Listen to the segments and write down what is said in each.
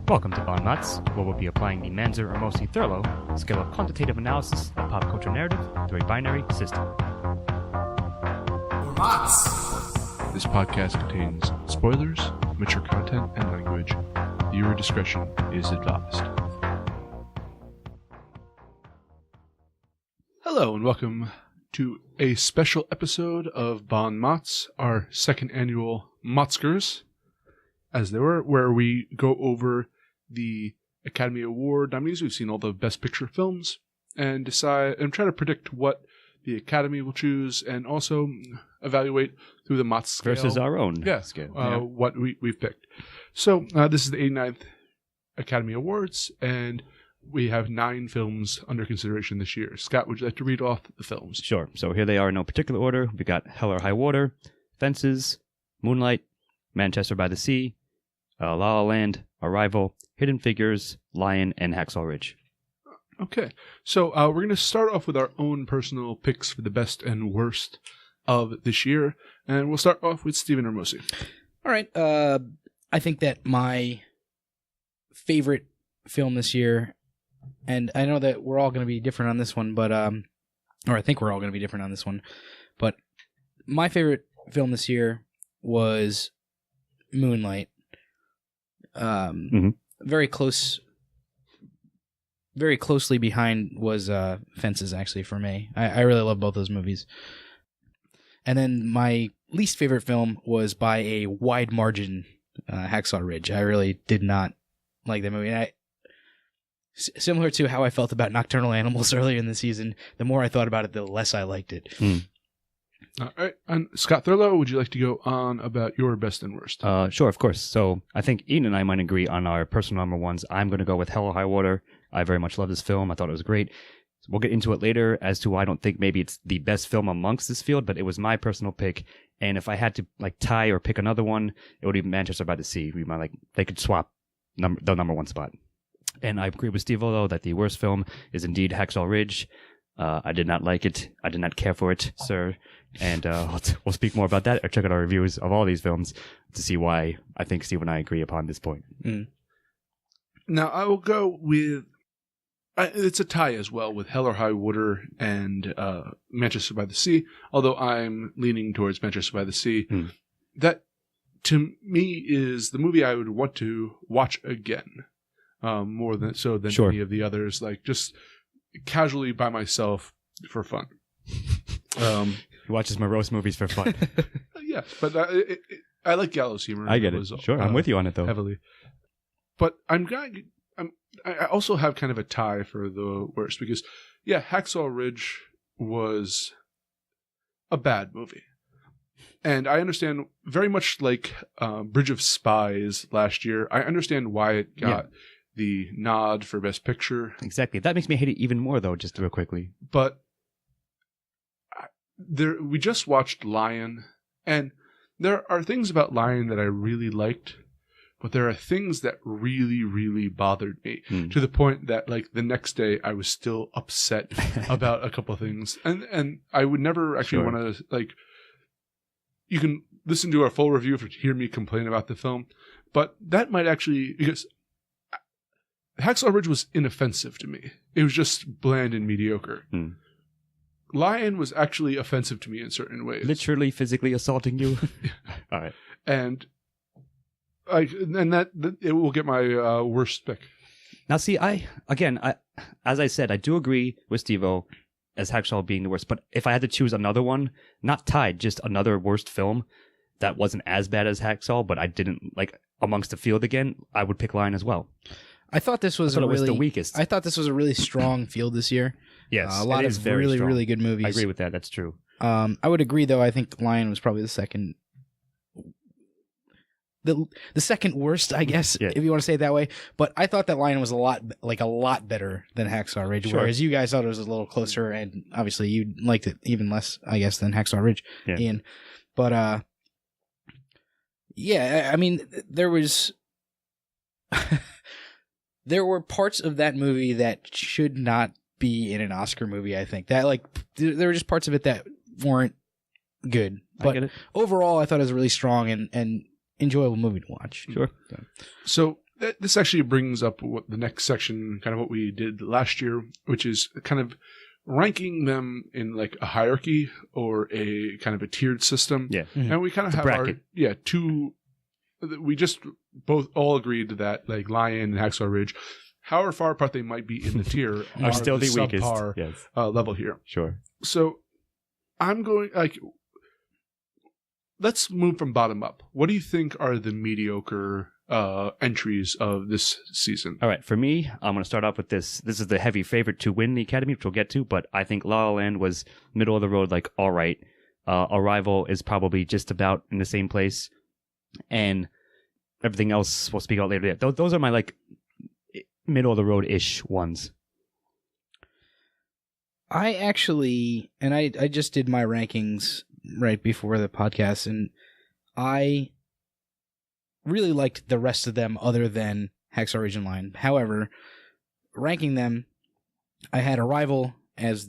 Welcome to Bon MOTS, where we'll be applying the Manzer or Mosi Thurlow scale of quantitative analysis of pop culture narrative to a binary system. This podcast contains spoilers, mature content, and language. Viewer discretion is advised. Hello, and welcome to a special episode of Bon MOTS, our second annual MOTScars, as they were, where we go over the Academy Award nominees. We've seen all the Best Picture films and decide and try to predict what the Academy will choose, and also evaluate through the MOTS scale Versus our own scale. What we've picked. So this is the 89th Academy Awards, and we have 9 films under consideration this year. Scott, would you like to read off the films? Sure. So here they are in no particular order. We got Hell or High Water, Fences, Moonlight, Manchester by the Sea, La La Land, Arrival, Hidden Figures, Lion, and Hacksaw Ridge. Okay, so we're going to start off with our own personal picks for the best and worst of this year, and we'll start off with Stephen or Mosi. All right, I think that my favorite film this year, and I know that we're all going to be different on this one, but or I think we're all going to be different on this one, but my favorite film this year was Moonlight. Very closely behind was Fences, actually, for me. I really love both those movies. And then my least favorite film was by a wide margin, Hacksaw Ridge. I really did not like that movie. And similar to how I felt about Nocturnal Animals earlier in the season, the more I thought about it, the less I liked it. All right. And Scott Thurlow, would you like to go on about your best and worst? Sure, of course. So I think Ian and I might agree on our personal number ones. I'm going to go with Hell or High Water. I very much love this film. I thought it was great. We'll get into it later as to why I don't think maybe it's the best film amongst this field, but it was my personal pick. And if I had to tie or pick another one, it would be Manchester by the Sea. They could swap the number one spot. And I agree with Steve, though, that the worst film is indeed Hacksaw Ridge. I did not like it. I did not care for it, sir. And we'll speak more about that, or check out our reviews of all these films to see why I think Steve and I agree upon this point. Now, I will go with... it's a tie as well with Hell or High Water and Manchester by the Sea, although I'm leaning towards Manchester by the Sea. That, to me, is the movie I would want to watch again, more than any of the others, like just casually by myself for fun. He watches morose movies for fun. Yeah, but I like gallows humor. I get it. Sure, I'm with you on it, though. Heavily. But I also have kind of a tie for the worst because, yeah, Hacksaw Ridge was a bad movie. And I understand, very much like Bridge of Spies last year, I understand why it got the nod for Best Picture. Exactly. That makes me hate it even more, though, just real quickly. But we just watched Lion, and there are things about Lion that I really liked, but there are things that really, really bothered me to the point that, like, the next day I was still upset about a couple of things. And I would never actually want to, like, you can listen to our full review to hear me complain about the film, but that might actually, because Hacksaw Ridge was inoffensive to me. It was just bland and mediocre. Lion was actually offensive to me in certain ways. Literally physically assaulting you? All right. And that it will get my worst pick. Now, see, as I said, I do agree with Steve-O as Hacksaw being the worst. But if I had to choose another one, not tied, just another worst film that wasn't as bad as Hacksaw, but I didn't like amongst the field again, I would pick Lion as well. I thought this was was the weakest. I thought this was a really strong field this year. Yes, a lot of really, strong. really good movies. I agree with that. That's true. I would agree, though. I think Lion was probably the second worst, I guess, if you want to say it that way. But I thought that Lion was a lot better than Hacksaw Ridge, whereas you guys thought it was a little closer, and obviously you liked it even less, I guess, than Hacksaw Ridge, Ian. But I mean, there were parts of that movie that should not be in an Oscar movie. I think that like there were just parts of it that weren't good, but overall I thought it was a really strong and enjoyable movie to watch. Sure. So this actually brings up what the next section, kind of what we did last year, which is kind of ranking them in like a hierarchy or a kind of a tiered system. Yeah. Mm-hmm. And we kind of have bracket. two. We just both all agreed that like Lion and Hacksaw Ridge, however far apart they might be in the tier, Are still the weakest. subpar Yes. level here. Sure. So I'm going like, let's move from bottom up. What do you think are the mediocre entries of this season? All right, for me, I'm going to start off with this. This is the heavy favorite to win the Academy, which we'll get to, but I think La La Land was middle of the road, like, all right. Arrival is probably just about in the same place, and everything else we'll speak out later. Those are my, like, middle of the road-ish ones. I actually, and I just did my rankings right before the podcast, and I really liked the rest of them other than Hacksaw Ridge and Lion. However, ranking them, I had Arrival as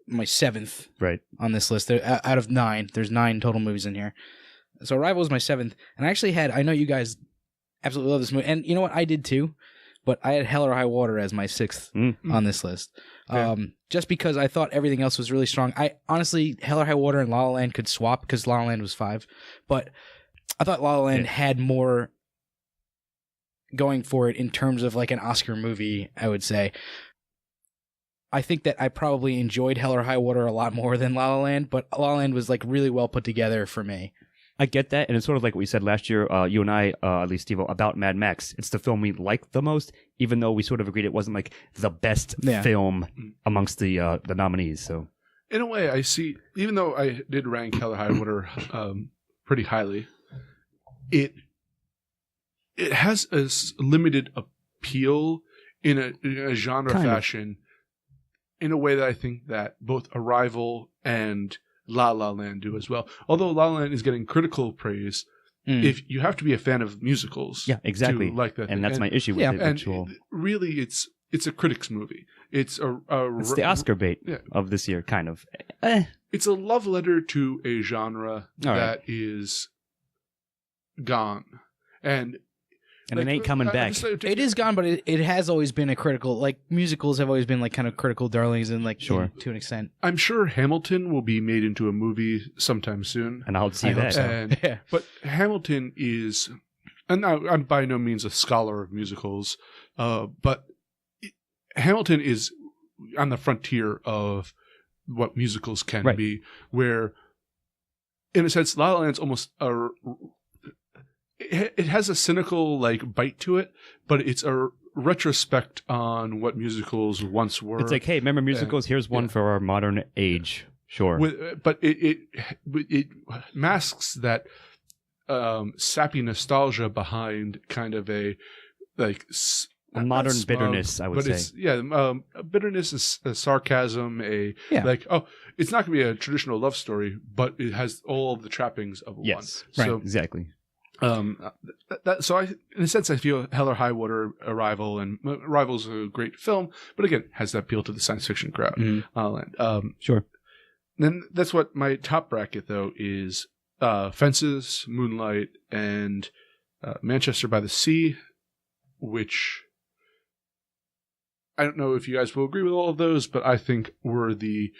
my 7th Right. on this list. Out of 9, there's 9 total movies in here. So Arrival was my 7th, and I actually I know you guys absolutely love this movie, and you know what, I did too, but I had Hell or High Water as my 6th on this list. Okay. Just because I thought everything else was really strong. I honestly, Hell or High Water and La La Land could swap because La La Land was 5, but I thought La La Land had more going for it in terms of like an Oscar movie, I would say. I think that I probably enjoyed Hell or High Water a lot more than La La Land, but La La Land was like really well put together for me. I get that, and it's sort of like what we said last year, you and I, at least Steve, about Mad Max. It's the film we liked the most, even though we sort of agreed it wasn't like the best film amongst the nominees. So, in a way, I see. Even though I did rank Hell or High Water pretty highly, it has a limited appeal in a genre fashion, in a way that I think that both Arrival and La La Land do as well. Although La La Land is getting critical praise, if you have to be a fan of musicals, yeah, exactly, to like that, and that's my issue with it. And really, it's a critics movie. It's it's the Oscar bait of this year, kind of. It's a love letter to a genre that is gone, and it ain't coming back. It is gone, but it has always been a critical, like, musicals have always been like kind of critical darlings, and like to an extent. I'm sure Hamilton will be made into a movie sometime soon, and I'll see that. And, but Hamilton is, and I'm by no means a scholar of musicals, but Hamilton is on the frontier of what musicals can be, where, in a sense, La La Land's almost it has a cynical like bite to it, but it's a retrospect on what musicals once were. It's like, hey, remember musicals? Here's one for our modern age. Sure. But it masks that sappy nostalgia behind kind of a like a modern bitterness, I would say. Bitterness is a sarcasm, like, oh, it's not going to be a traditional love story, but it has all of the trappings of one. Right, exactly. So in a sense, I feel Hell or High Water, Arrival, and Arrival's a great film, but again, has that appeal to the science fiction crowd. Sure. Then that's what my top bracket though is: Fences, Moonlight, and Manchester by the Sea, which I don't know if you guys will agree with all of those, but I think were the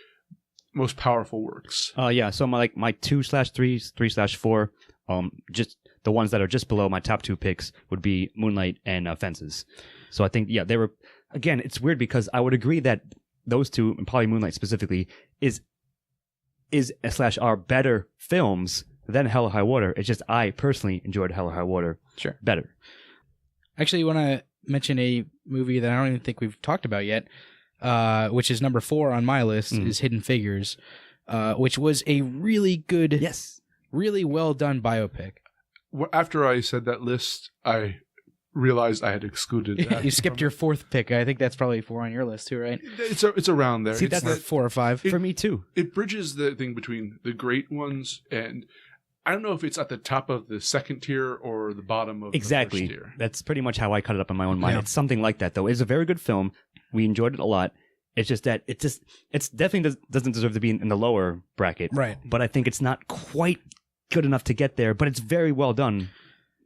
most powerful works. So my 2/3, 3/4, just the ones that are just below my top 2 picks would be Moonlight and Fences. So I think, they were, again, it's weird because I would agree that those two, and probably Moonlight specifically, are better films than Hell or High Water. It's just I personally enjoyed Hell or High Water better. Actually, you want to mention a movie that I don't even think we've talked about yet, which is number 4 on my list, is Hidden Figures, which was a really good, really well done biopic. After I said that list, I realized I had excluded that. You skipped your 4th pick. I think that's probably 4 on your list too, right? It's around there. See, that's 4 or 5 for me too. It bridges the thing between the great ones, and I don't know if it's at the top of the second tier or the bottom of the first tier. That's pretty much how I cut it up in my own mind. It's something like that, though. It's a very good film. We enjoyed it a lot. It's just that it's definitely doesn't deserve to be in the lower bracket. Right. But I think it's not quite good enough to get there, but it's very well done.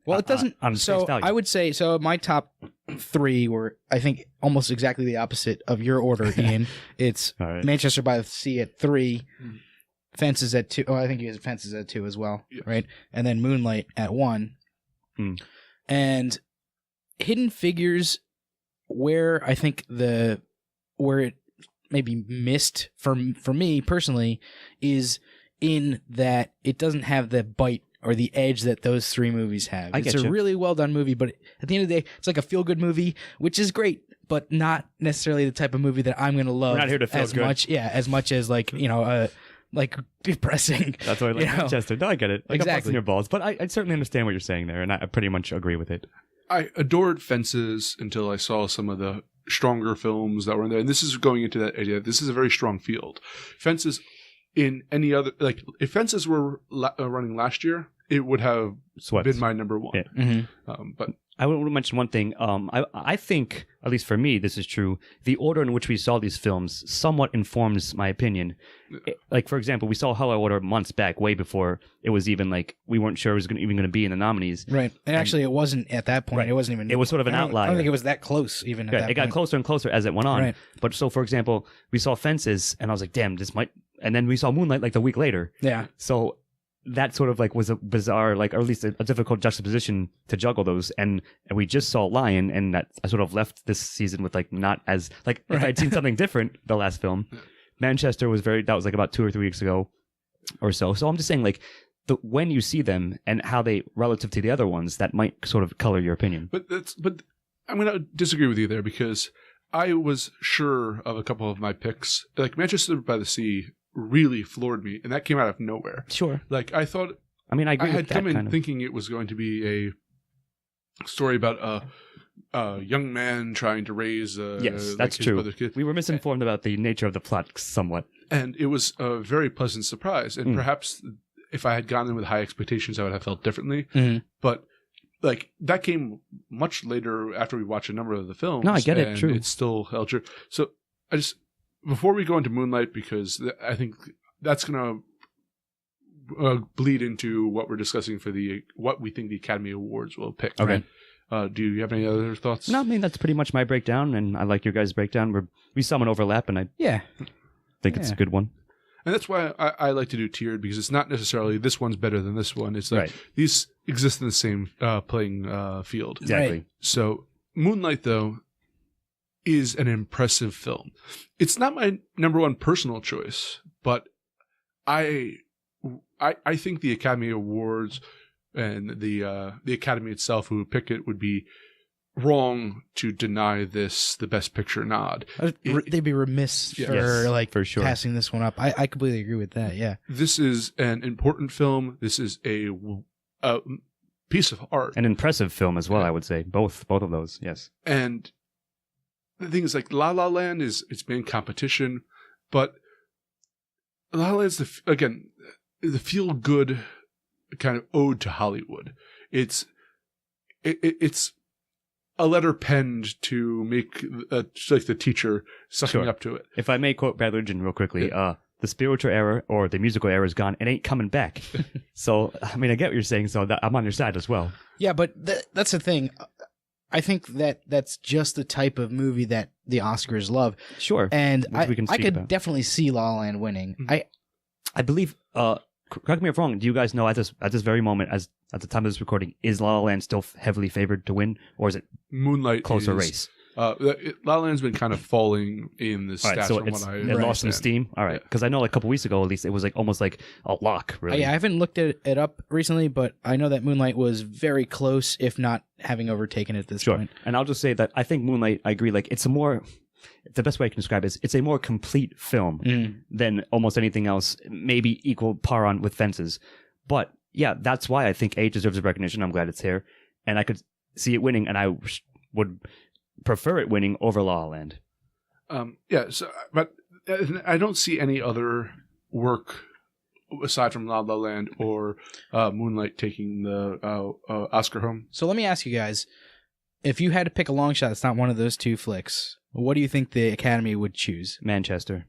Well, it doesn't. On So face value. I would say my top 3 were, I think, almost exactly the opposite of your order, Ian. It's All right. Manchester by the Sea at 3, Fences at 2. Oh, I think you have Fences at 2 as well, Yes. right? And then Moonlight at 1. And Hidden Figures, where I think where it maybe missed for me personally, is in that it doesn't have the bite or the edge that those 3 movies have. It's a really well done movie, but at the end of the day, it's like a feel good movie, which is great, but not necessarily the type of movie that I'm going to love. We're not here to feel as good. as much as like like depressing. That's why I like Manchester. No, I get it. Like, Exactly. I'm busting your balls, but I certainly understand what you're saying there, and I pretty much agree with it. I adored Fences until I saw some of the stronger films that were in there. And this is going into that idea. This is a very strong field. Fences, in any other, like, if Fences were running last year, it would have been my number 1. Yeah. Mm-hmm. But I want to mention one thing. I think, at least for me, this is true. The order in which we saw these films somewhat informs my opinion. Like, for example, we saw Hello Order months back, way before it was even like we weren't sure it was even going to be in the nominees. Right. And actually, it wasn't at that point. Right. It wasn't even. It was sort of an outlier. I don't think it was that close even at that It got point. closer and closer as it went on. Right. But so, for example, we saw Fences, and I was like, damn, this might. And then we saw Moonlight like the week later. Yeah. So that sort of like was a bizarre, like, or at least a difficult juxtaposition to juggle those. And we just saw Lion, and that I sort of left this season with like not as like if I'd seen something different the last film. Manchester was that was like about 2 or 3 weeks ago or so. So I'm just saying, like, when you see them and how they relative to the other ones, that might sort of color your opinion. But I'm going to disagree with you there, because I was sure of a couple of my picks. Like Manchester by the Sea really floored me, and that came out of nowhere. Sure. Like, I thought, I mean, I agree I had with that come in kind of. thinking it was going to be a story about a young man trying to raise Yes, like that's his true. brother's kid. We were misinformed about the nature of the plot somewhat. And it was a very pleasant surprise. And perhaps if I had gone in with high expectations, I would have felt differently. Mhm. But like, that came much later after we watched a number of the films. No, I get it, and true. It's still held true. So before we go into Moonlight, because I think that's going to bleed into what we're discussing for what we think the Academy Awards will pick. Okay. Do you have any other thoughts? No, I mean, that's pretty much my breakdown, and I like your guys' breakdown. We saw an overlap, and I Yeah. think it's a good one. And that's why I like to do tiered, because it's not necessarily this one's better than this one. It's like these exist in the same playing field. Exactly. Right. So Moonlight, though, is an impressive film. It's not my number 1 personal choice, but I think the Academy Awards and the Academy itself, who would pick it, would be wrong to deny this the Best Picture nod. They'd be remiss for sure. passing this one up. I completely agree with that. Yeah. This is an important film. This is a piece of art. An impressive film as well, I would say. Both of those, yes. And the thing is, like, La La Land it's been competition, but La La Land's the feel good kind of ode to Hollywood. It's a letter penned to make like the teacher sucking up to it. If I may quote Bad Religion real quickly, the spiritual era or the musical era is gone. It ain't coming back. So, I mean, I get what you're saying. So I'm on your side as well. Yeah, but that's the thing. I think that's just the type of movie that the Oscars love. Sure. And Which we can I speak could about. definitely see La La Land winning. Mhm. I believe, correct me if I'm wrong, do you guys know at this very moment, at the time of this recording, is La La Land still heavily favored to win? Or is it Moonlight closer is, race? La La Land's been kind of falling in the All right, stats so from what I it lost some understand. steam? All right. Because I know like a couple weeks ago, at least, it was like almost like a lock, really. I haven't looked at it up recently, but I know that Moonlight was very close, if not having overtaken it at this Sure. point. And I'll just say that I think Moonlight, I agree, like the best way I can describe it is it's a more complete film than almost anything else, maybe equal par on with Fences. But yeah, that's why I think A deserves a recognition. I'm glad it's here. And I could see it winning, and I would prefer it winning over La La Land. But I don't see any other work aside from La La Land or Moonlight taking the Oscar home. So let me ask you guys, if you had to pick a long shot, it's not one of those two flicks, what do you think the Academy would choose? Manchester.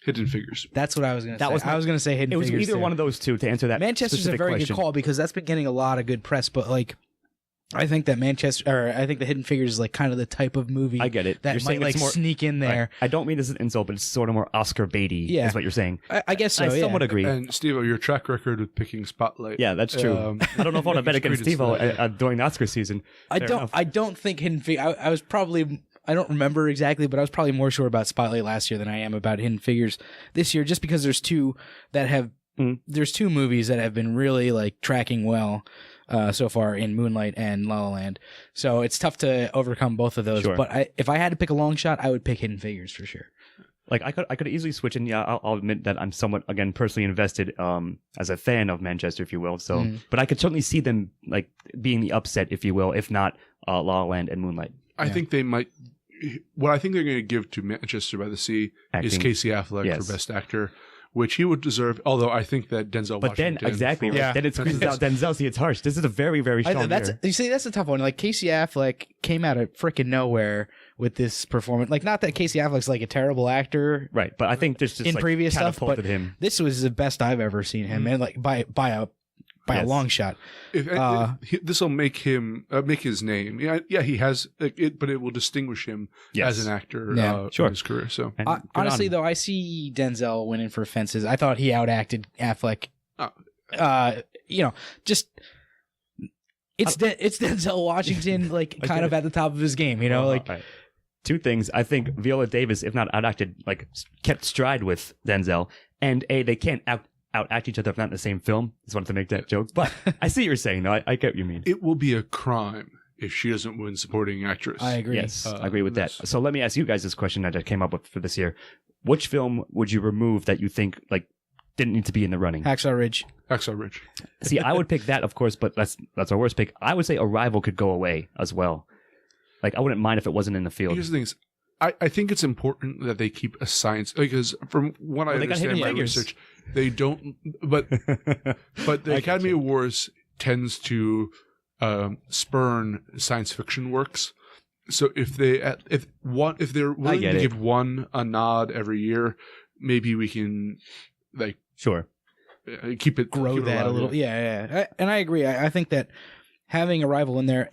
Hidden Figures. That's what I was going to say. Was I was going to say Hidden It was Figures either too. one of those two to answer that. Manchester's a specific very question. good call because that's been getting a lot of good press, but like I think that I think the Hidden Figures is like kind of the type of movie I get it. that You're might saying like it's more, sneak in there. Right. I don't mean this as an insult, but it's sort of more Oscar baity. Yeah. Is what you're saying. I guess so. I somewhat yeah. agree. And Steve-O, your track record with picking Spotlight. Yeah, that's true. I don't know if I want to bet against Steve-O during the Oscar season. I Fair don't. enough. I don't think Hidden Figures. I was probably. I don't remember exactly, but I was probably more sure about Spotlight last year than I am about Hidden Figures this year, just because there's two that have. There's two movies that have been really like tracking well so far in Moonlight and La La Land. So it's tough to overcome both of those. Sure. But if I had to pick a long shot, I would pick Hidden Figures for sure. Like I could easily switch, and yeah, I'll admit that I'm somewhat again personally invested as a fan of Manchester, if you will. So, but I could certainly see them like being the upset, if you will, if not La La Land and Moonlight. I think they might. What I think they're going to give to Manchester by the Sea is Acting. Casey Affleck for Best Actor, which he would deserve. Although I think that Denzel But Washington. then exactly, for- right? Then it squeezes out Denzel. See, it's harsh. This is a very, very strong year. You see, that's a tough one. Like Casey Affleck came out of freaking nowhere with this performance. Like, not that Casey Affleck's like a terrible actor, Right, but I think this just in like, previous stuff, but catapulted him. this was the best I've ever seen him, and like by a long shot. This will make him make his name. Yeah, he has it, but it will distinguish him as an actor Sure. in his career. So And good Honestly, on him. though, I see Denzel winning for Fences. I thought he outacted Affleck. Just it's Denzel Washington, like kind of at the top of his game. Like. Right. Two things. I think Viola Davis, if not outacted, like kept stride with Denzel, and they can't outact each other if not in the same film. Just wanted to make that joke, but I see what you're saying. Though I get what you mean. it will be a crime if she doesn't win supporting actress. I agree. Yes, I agree with that. this- So let me ask you guys this question that I came up with for this year: which film would you remove that you think like didn't need to be in the running? Hacksaw Ridge. Hacksaw Ridge. See, I would pick that, of course, but that's our worst pick. I would say Arrival could go away as well. Like, I wouldn't mind if it wasn't in the field. Here's the thing: is I think it's important that they keep a science, because from what I They got understand hidden my figures. research, they don't. But the Academy Awards tends to spurn science fiction works. So if they're willing get to it. give one a nod every year, maybe we can like Sure. keep it Grow keep it that a alive. little. Yeah. And I agree. I think that having Arrival in there,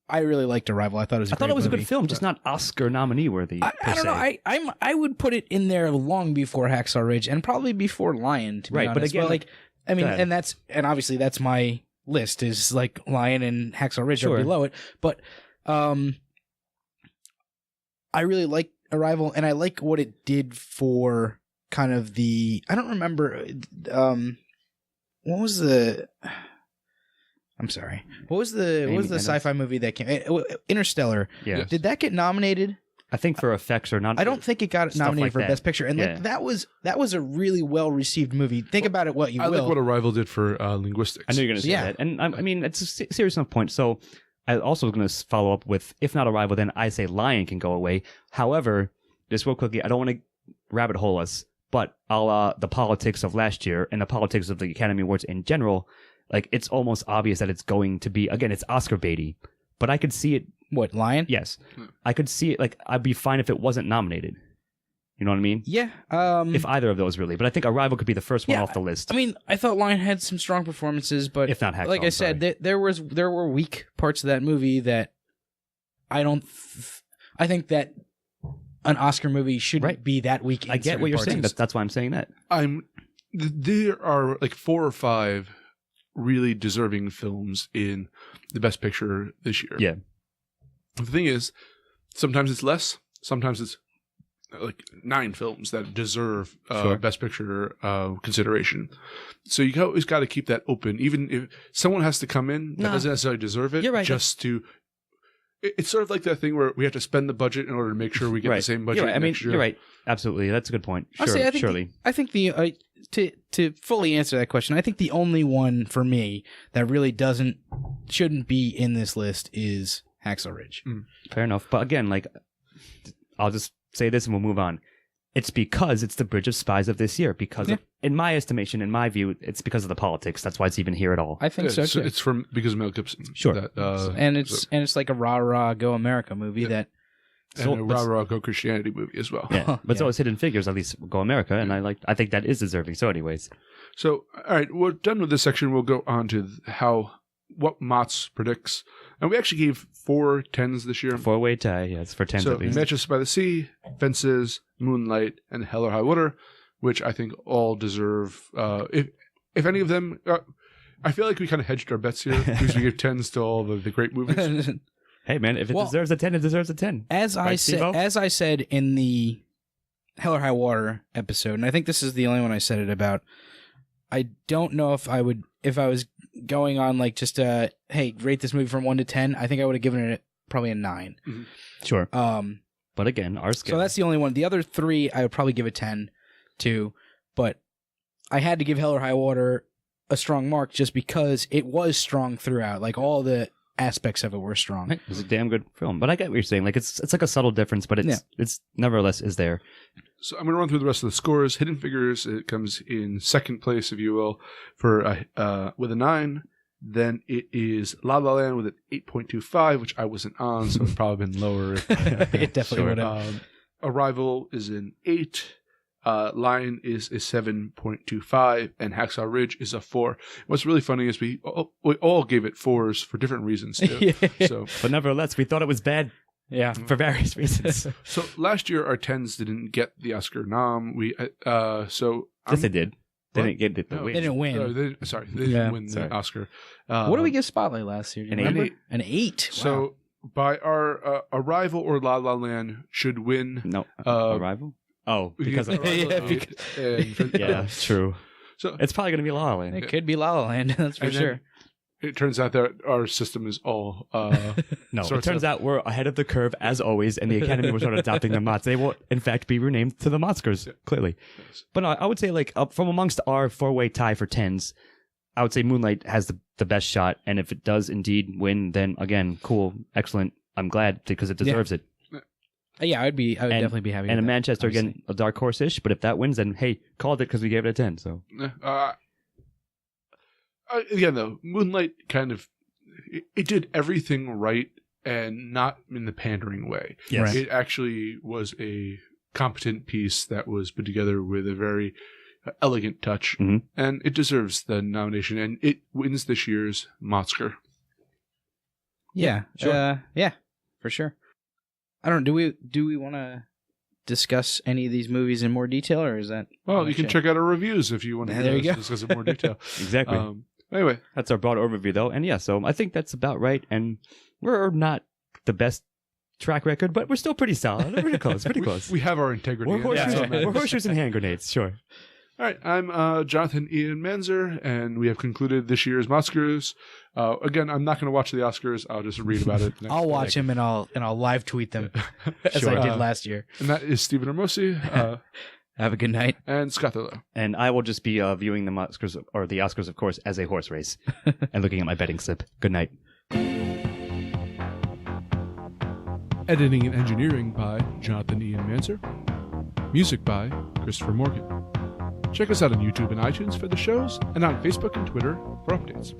I really liked Arrival. I thought it was. I thought it was a movie. good film, just not Oscar nominee worthy. I don't know. I would put it in there long before Hacksaw Ridge and probably before Lion. To be Right, honest. but again, like I mean, go ahead. and obviously that's my list is like Lion and Hacksaw Ridge Sure. are below it. But I really like Arrival, and I like what it did for kind of the. I don't remember. What was the? I'm sorry. What was the sci-fi movie that came? Interstellar. Yeah. Yes. Did that get nominated? I think for effects or not. I don't think it got Stuff nominated like for that. Best Picture, and Yeah. like that was a really well received movie. Think about it, what you I will. like what Arrival did for linguistics. I knew you were going to say Yeah. that. And I mean, it's a serious enough point. So I also was going to follow up with, if not Arrival, then I say Lion can go away. However, just real quickly, I don't want to rabbit hole us, but the politics of last year and the politics of the Academy Awards in general, like it's almost obvious that it's going to be, again, it's Oscar baity, but I could see it. What, Lion? Yes. I could see it. Like, I'd be fine if it wasn't nominated. You know what I mean? Yeah. If either of those really, but I think Arrival could be the first one Yeah, off the list. I mean, I thought Lion had some strong performances, but If not Hacksaw, like I I'm said, there were weak parts of that movie that I think that an Oscar movie shouldn't Right. be that weak. In I get certain what you're parts. saying. That's why I'm saying that. There are like 4 or 5 really deserving films in the Best Picture this year. Yeah. The thing is, sometimes it's less. Sometimes it's like 9 films that deserve Sure. Best Picture consideration. So you always got to keep that open, even if someone has to come in that Nah. doesn't necessarily deserve it. You're right. Just to, it's sort of like that thing where we have to spend the budget in order to make sure we get Right. the same budget. You're right. I mean, next year. you're right. Absolutely. That's a good point. Sure, Honestly, I think surely. I think to fully answer that question, I think the only one for me that really shouldn't be in this list is Hacksaw Ridge. Fair enough. But again, like, I'll just say this and we'll move on. it's because it's the Bridge of Spies of this year. Because of, in my estimation, in my view, it's because of the politics. That's why it's even here at all. I think so too. It's because of Mel Gibson. Sure. And it's like a rah rah Go America movie that. And a rah-rah Go Christianity movie as well. Yeah, but so is Hidden Figures, at least Go America, and I think that is deserving. So, anyways, so all right, we're done with this section. We'll go on to what MOTS predicts, and we actually gave 4 10s this year. 4-way tie, yes, for 10s so at least. Manchester by the Sea, Fences, Moonlight, and Hell or High Water, which I think all deserve. If any of them, I feel like we kind of hedged our bets here because we gave 10s to all the great movies. Hey man, if it deserves a 10, it deserves a 10. As I said in the Hell or High Water episode, and I think this is the only one I said it about. I don't know if I was going on like just hey, rate this movie from 1 to 10. I think I would have given it probably a 9. Mm-hmm. Sure. But again, our scale. So that's the only one. The other 3 I would probably give a 10 to, but I had to give Hell or High Water a strong mark just because it was strong throughout. Like all the aspects of it were strong. It was a damn good film. But I get what you're saying. Like it's like a subtle difference, but it's nevertheless is there. So I'm going to run through the rest of the scores. Hidden Figures, it comes in second place, if you will, for with a 9. Then it is La La Land with an 8.25, which I wasn't on, so it's probably been lower. It definitely would have. Arrival is an 8. Lion is a 7.25, and Hacksaw Ridge is a 4. What's really funny is we all gave it 4s for different reasons too. So, but nevertheless, we thought it was bad. Yeah, for various reasons. So last year our 10s didn't get the Oscar nom. Yes, they did. They didn't get the win. They didn't win. No, they didn't win the Oscar. What did we give Spotlight last year? An 8. An 8. Wow. So by our Arrival or La La Land should win. No, Arrival. Oh, because of yeah, true. So it's probably going to be La La Land. It could be La La Land. That's for sure. It turns out that our system is all no. It turns out we're ahead of the curve as always, and the Academy will start adopting the MOTS. They will, in fact, be renamed to the MOTScars. Clearly, but no, I would say like from amongst our 4-way tie for 10s, I would say Moonlight has the best shot, and if it does indeed win, then again, cool, excellent. I'm glad because it deserves it. Yeah, I would definitely be happy. And in with that, Manchester, again, a dark horse-ish, but if that wins, then hey, called it because we gave it a 10. So again, though, Moonlight kind of it did everything right and not in the pandering way. Yes. Right. It actually was a competent piece that was put together with a very elegant touch, and it deserves the nomination, and it wins this year's MOTScar. Yeah, sure. Yeah, for sure. I don't know. Do we want to discuss any of these movies in more detail, or is that? Well, you can check out our reviews if you want to discuss in more detail. Exactly. Anyway, that's our broad overview, though, and yeah, so I think that's about right. And we're not the best track record, but we're still pretty solid. Pretty close. Pretty close. We have our integrity. We're horseshoes and hand grenades. Sure. All right, I'm Jonathan Ian Manzer, and we have concluded this year's MOTScars. Again, I'm not going to watch the Oscars. I'll just read about it. I'll watch them and I'll live tweet them as I did last year. And that is Stephen Hermosi. Have a good night. And Scott Thurlow. And I will just be viewing the MOTScars, or the Oscars, of course, as a horse race and looking at my betting slip. Good night. Editing and engineering by Jonathan Ian Manzer. Music by Christopher Morgan. Check us out on YouTube and iTunes for the shows, and on Facebook and Twitter for updates.